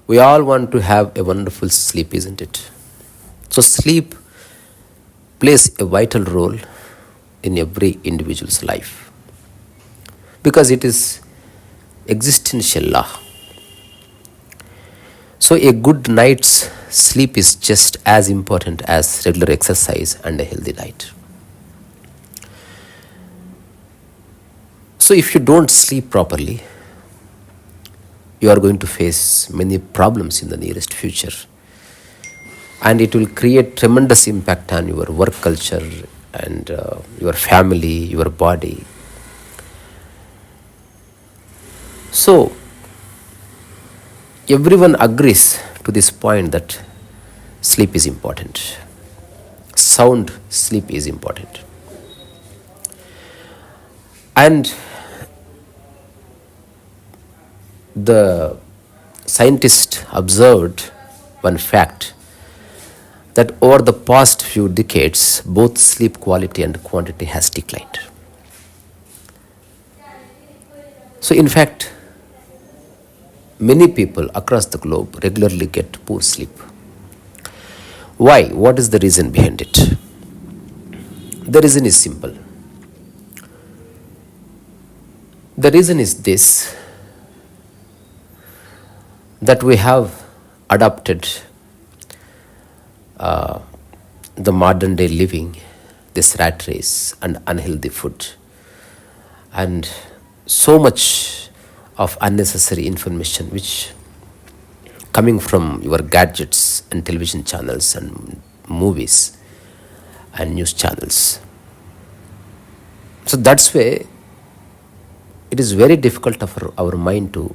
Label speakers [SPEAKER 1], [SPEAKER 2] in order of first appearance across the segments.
[SPEAKER 1] We all want to have a wonderful sleep, isn't it? So, sleep plays a vital role in every individual's life because it is existential law. So, a good night's sleep is just as important as regular exercise and a healthy diet. So, if you don't sleep properly, you are going to face many problems in the nearest future, and it will create tremendous impact on your work culture and your family, your body. So, everyone agrees to this point that sleep is important. Sound sleep is important. And the scientist observed one fact that over the past few decades, both sleep quality and quantity has declined. So, in fact, many people across the globe regularly get poor sleep. Why? What is the reason behind it? The reason is simple. The reason is this, that we have adopted the modern day living, this rat race and unhealthy food, and so much of unnecessary information which coming from your gadgets and television channels and movies and news channels. So that's why it is very difficult for our mind to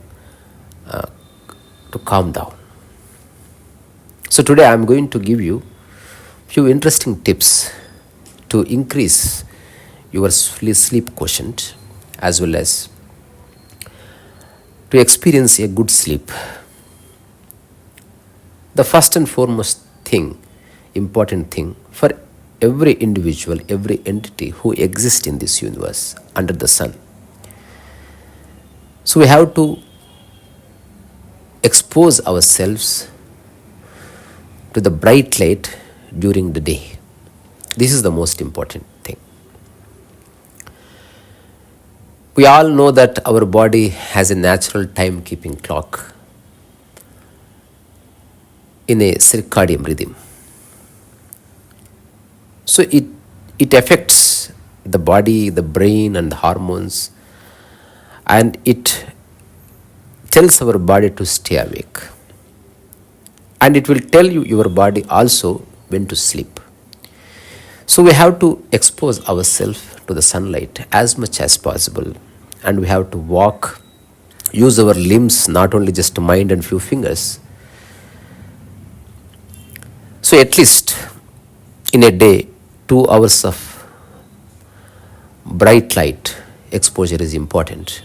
[SPEAKER 1] calm down. So today I am going to give you few interesting tips to increase your sleep quotient as well as to experience a good sleep. The first and foremost thing, important thing for every individual, every entity who exists in this universe under the sun. So we have to expose ourselves to the bright light during the day. This is the most important thing. We all know that our body has a natural timekeeping clock in a circadian rhythm. So it affects the body, the brain, and the hormones, and it tells our body to stay awake. And it will tell your body also when to sleep. So we have to expose ourselves to the sunlight as much as possible, and we have to walk, use our limbs, not only just mind and few fingers. So at least in a day, 2 hours of bright light exposure is important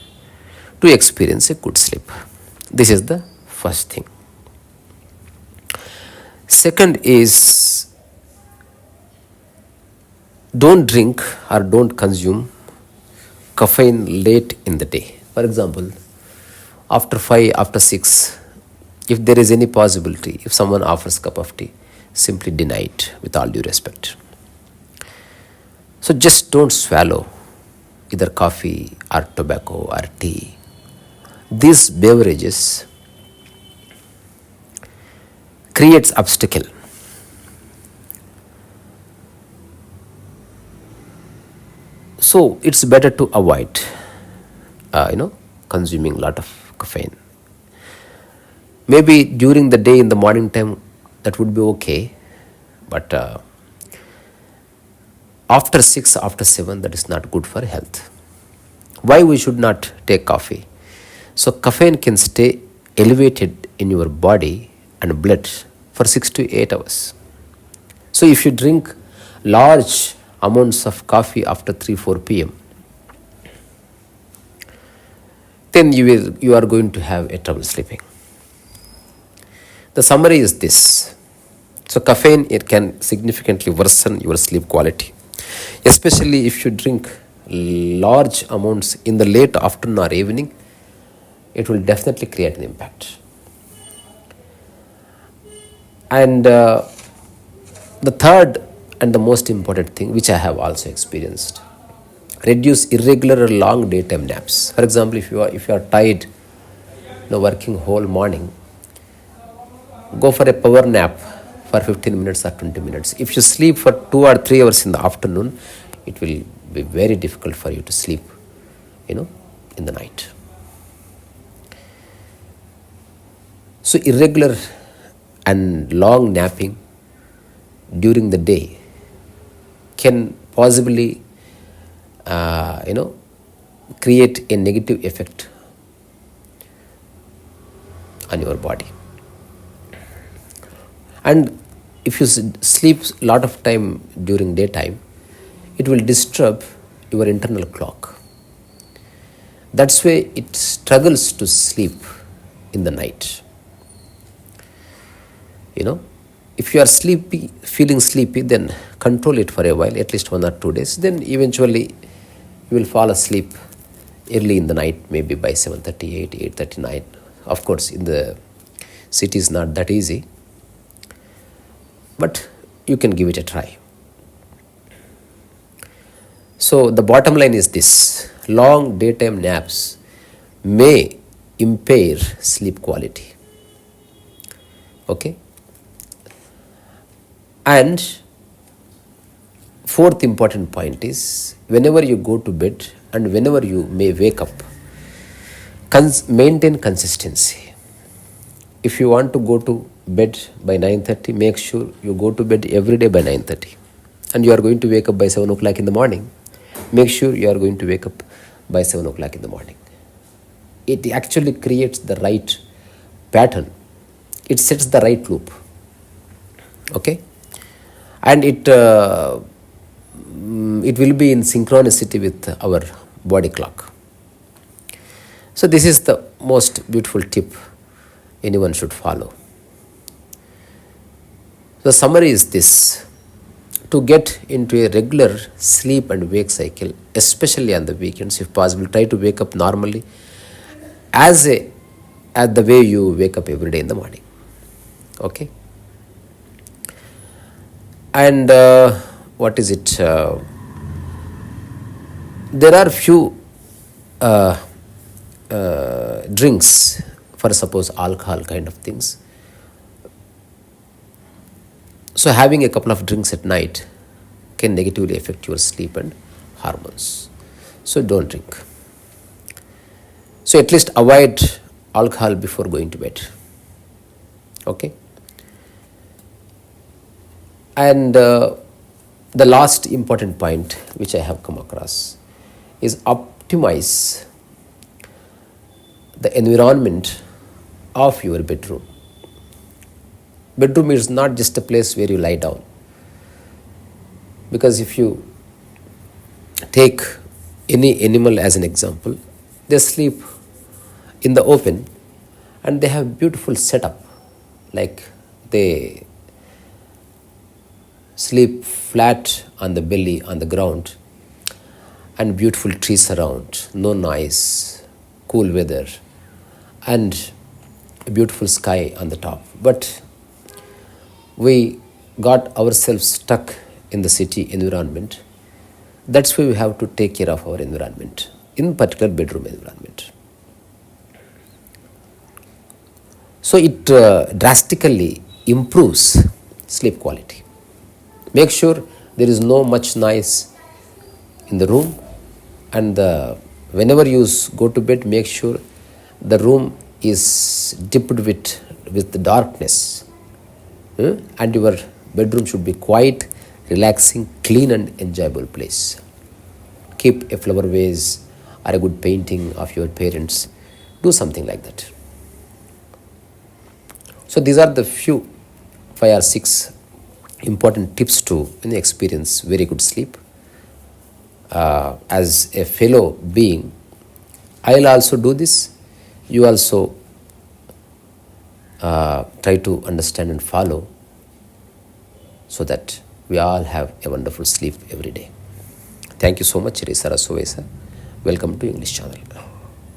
[SPEAKER 1] to experience a good sleep. This is the first thing. Second is, don't drink or don't consume caffeine late in the day. For example, after 5, after 6, if there is any possibility, if someone offers cup of tea, simply deny it with all due respect. So just don't swallow either coffee or tobacco or tea. These beverages creates obstacle. So it's better to avoid, consuming a lot of caffeine. Maybe during the day in the morning time that would be okay, but after 6, after 7, that is not good for health. Why we should not take coffee? So caffeine can stay elevated in your body and blood for 6 to 8 hours. So if you drink large amounts of coffee after 3-4 p.m., then you are going to have a trouble sleeping. The summary is this. So caffeine, it can significantly worsen your sleep quality. Especially if you drink large amounts in the late afternoon or evening, it will definitely create an impact. And the third and the most important thing, which I have also experienced, reduce irregular or long daytime naps. For example, if you are tired, working whole morning, go for a power nap for 15 minutes or 20 minutes. If you sleep for 2 or 3 hours in the afternoon, it will be very difficult for you to sleep, in the night. So irregular and long napping during the day can possibly, create a negative effect on your body. And if you sleep a lot of time during daytime, it will disturb your internal clock. That's why it struggles to sleep in the night. If you are feeling sleepy, then control it for a while, at least 1 or 2 days. Then eventually you will fall asleep early in the night, maybe by 7:38, 8:39. Of course, in the city is not that easy, but you can give it a try. So the bottom line is this: long daytime naps may impair sleep quality. Okay? And fourth important point is, whenever you go to bed and whenever you may wake up, maintain consistency. If you want to go to bed by 9:30, make sure you go to bed every day by 9:30. And you are going to wake up by 7 o'clock in the morning, make sure you are going to wake up by 7 o'clock in the morning. It actually creates the right pattern. It sets the right loop. Okay? And it will be in synchronicity with our body clock. So this is the most beautiful tip anyone should follow. The summary is this: to get into a regular sleep and wake cycle, especially on the weekends, if possible, try to wake up normally at the way you wake up every day in the morning. Okay? And what is it? There are few drinks, for suppose alcohol kind of things. So having a couple of drinks at night can negatively affect your sleep and hormones. So don't drink. So at least avoid alcohol before going to bed. Okay? And the last important point which I have come across is optimize the environment of your bedroom. Bedroom is not just a place where you lie down. Because if you take any animal as an example, they sleep in the open and they have beautiful setup, like they sleep flat on the belly on the ground, and beautiful trees around, no noise, cool weather, and a beautiful sky on the top. But we got ourselves stuck in the city environment. That's why we have to take care of our environment, in particular bedroom environment. So it drastically improves sleep quality. Make sure there is no much noise in the room, and whenever you go to bed, make sure the room is dipped with the darkness, and your bedroom should be quiet, relaxing, clean and enjoyable place. Keep a flower vase or a good painting of your parents. Do something like that. So these are the few 5 or 6 important tips to experience very good sleep. As a fellow being, I'll also do this. You also try to understand and follow, so that we all have a wonderful sleep every day. Thank you so much, Risa Rasuvesa. Welcome to English channel.